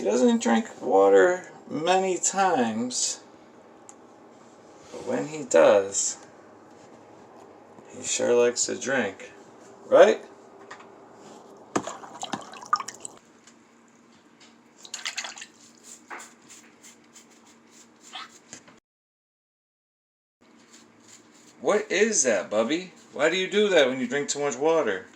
He doesn't drink water many times, but when he does, he sure likes to drink, right? What is that, Bubby? Why do you do that when you drink too much water?